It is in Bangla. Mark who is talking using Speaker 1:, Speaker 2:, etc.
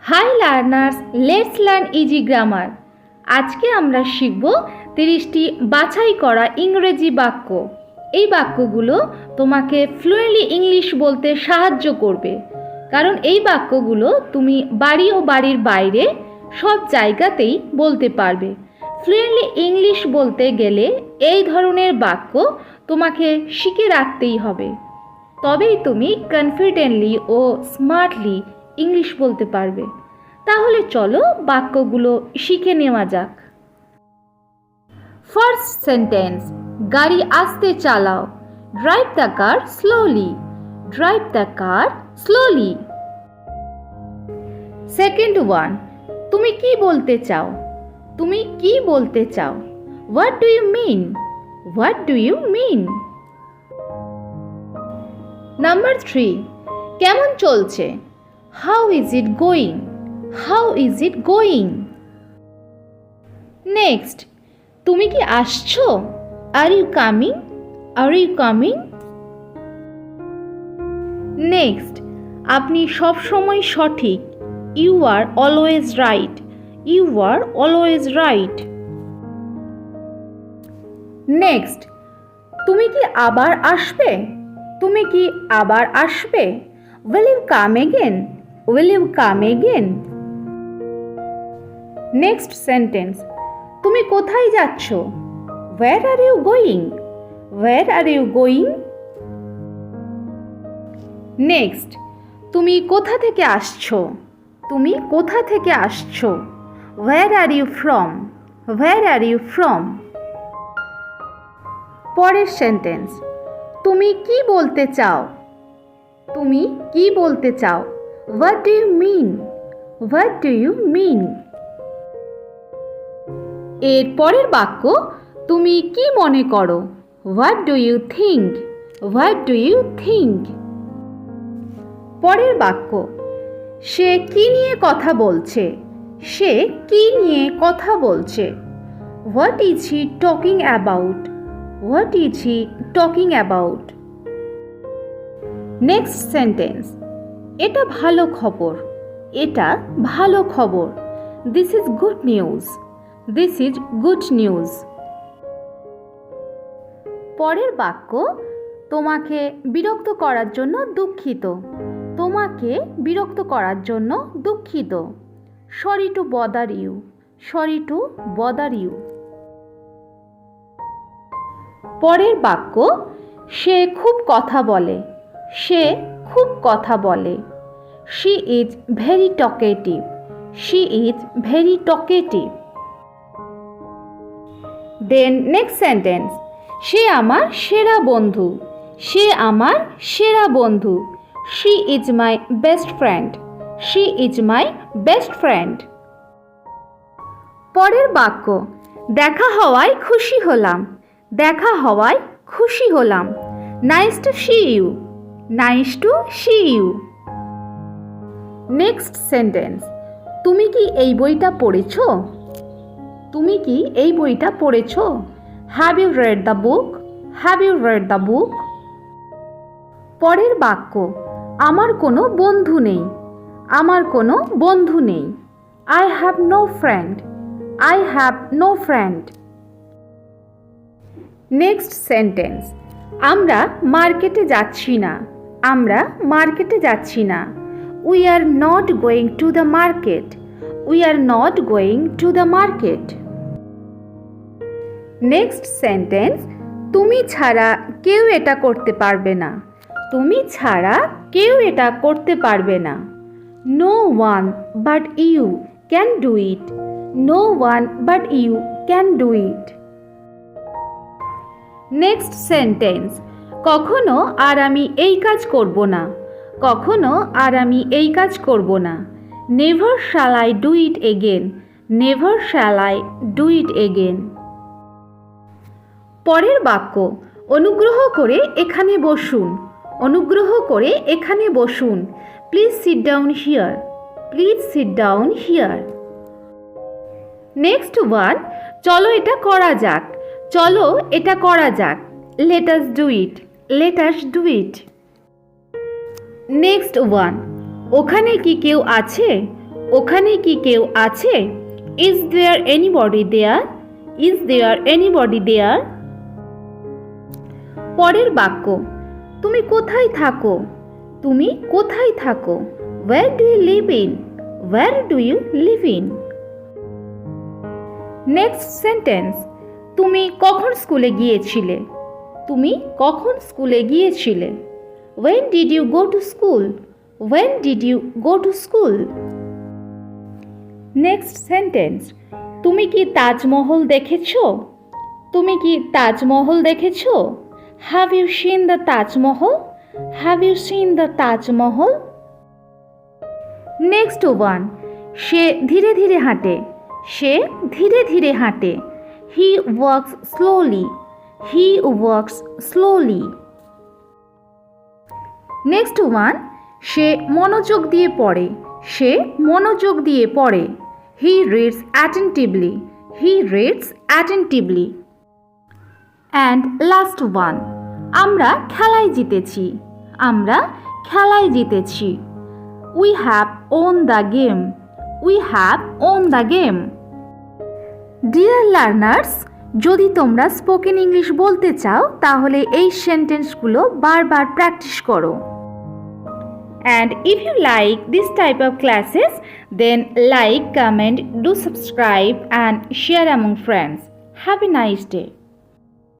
Speaker 1: High learners, let's learn easy grammar. আজকে আমরা শিখব 30টি বাছাই করা ইংরেজি বাক্য। এই বাক্যগুলো তোমাকে ফ্লুয়েন্টলি ইংলিশ বলতে সাহায্য করবে, কারণ এই বাক্যগুলো তুমি বাড়ি ও বাড়ির বাইরে সব জায়গাতেই বলতে পারবে। ফ্লুয়েন্টলি ইংলিশ বলতে গেলে এই ধরনের বাক্য তোমাকে শিখে রাখতেই হবে, তবেই তুমি কনফিডেন্টলি ও স্মার্টলি ইংলিশ বলতে পারবে। তাহলে চলো বাক্যগুলো শিখে নেওয়া যাক। ফার্স্ট সেন্টেন্স, গাড়ি আস্তে চালাও। Drive the car slowly. Drive the car slowly. Second one, তুমি কি বলতে চাও? তুমি কি বলতে চাও? What do you mean? What do you mean? Number 3, কেমন চলছে? How is it going? How is it going? Next, তুমি কি আসছো? Are you coming? Are you coming? Next, আপনি সব সময় সঠিক। You are always right. You are always right. Next, তুমি কি আবার আসবে? তুমি কি আবার আসবে? Will you come again? Will you come again? Next sentence, তুমি কোথায় যাচ্ছ? Where are you going? Where are you going? Next, তুমি কোথা থেকে আসছো? তুমি কোথা থেকে আসছো? Where are you from? Where are you from? পরের সেন্টেন্স, তুমি কি বলতে চাও? তুমি কি বলতে চাও? What do you mean? What do you mean? এর পরের বাক্য, তুমি কি মনে করো? What do you think? What do you think? পরের বাক্য, সে কি নিয়ে কথা বলছে? সে কি নিয়ে কথা বলছে? What is he talking about? What is he talking about? Next sentence, এটা ভালো খবর। এটা ভালো খবর। This is good news. This is good news. পরের বাক্য, তোমাকে বিরক্ত করার জন্য দুঃখিত। তোমাকে বিরক্ত করার জন্য দুঃখিত। Sorry to bother you. Sorry to bother you. পরের বাক্য, সে খুব কথা বলে। সে খুব কথা বলে। She is very talkative. She is very talkative. Then next sentence, সে আমার সেরা বন্ধু। সে আমার সেরা বন্ধু। She is my best friend. She is my best friend. পরের বাক্য, দেখা হওয়ায় খুশি হলাম। দেখা হওয়ায় খুশি হলাম। Nice to see you. Nice to see you. Next sentence, তুমি কি এই বইটা পড়েছো? তুমি কি এই বইটা পড়েছো? Have you read the book? Have you read the book? পরের বাক্য, আমার কোনো বন্ধু নেই। আমার কোনো বন্ধু নেই। I have no friend. I have no friend. Next sentence, আমরা মার্কেটে যাচ্ছি না। আমরা মার্কেটে যাচ্ছি না। We are not going to the market. We are not going to the market. Next sentence, তুমি ছাড়া কেউ এটা করতে পারবে না। তুমি ছাড়া কেউ এটা করতে পারবে না। No one but you can do it. No one but you can do it. Next sentence, কখনো আর আমি এই কাজ করব না। কখনো আর আমি এই কাজ করব না। Never shall I do it again. Never shall I do it again. পরের বাক্য, অনুগ্রহ করে এখানে বসুন। অনুগ্রহ করে এখানে বসুন। Please sit down here. Please sit down here. Next one, চলো এটা করা যাক। চলো এটা করা যাক। Let us do it. Let us do it. Next one, ওখানে কি কেউ আছে? ওখানে কি কেউ আছে? Is there anybody there? Is there anybody there? পরের বাক্য, তুমি কোথায় থাকো? তুমি কোথায় থাকো? Where do you live in? Where do you live in? Next sentence, তুমি কখন স্কুলে গিয়েছিলে? তুমি কখন স্কুলে গিয়েছিলে? When did you go to school? When did you go to school? Next sentence, তুমি কি তাজমহল দেখেছো? তুমি কি তাজমহল দেখেছো? Have you seen the Taj Mahal? Have you seen the Taj Mahal? Next one, সে ধীরে ধীরে হাঁটে। সে ধীরে ধীরে হাঁটে। He walks slowly. He walks slowly. Next one, সে মনোযোগ দিয়ে পড়ে। সে মনোযোগ দিয়ে পড়ে। He reads attentively. He reads attentively. And last one, আমরা খেলায় জিতেছি। আমরা খেলায় জিতেছি। We have won the game. We have won the game. Dear learners, যদি তোমরা স্পোকেন ইংলিশ বলতে চাও তাহলে এই সেন্টেন্সগুলো বারবার প্র্যাকটিস করো। And if you like this type of classes, then like, comment, do subscribe and share among friends. Have a nice day.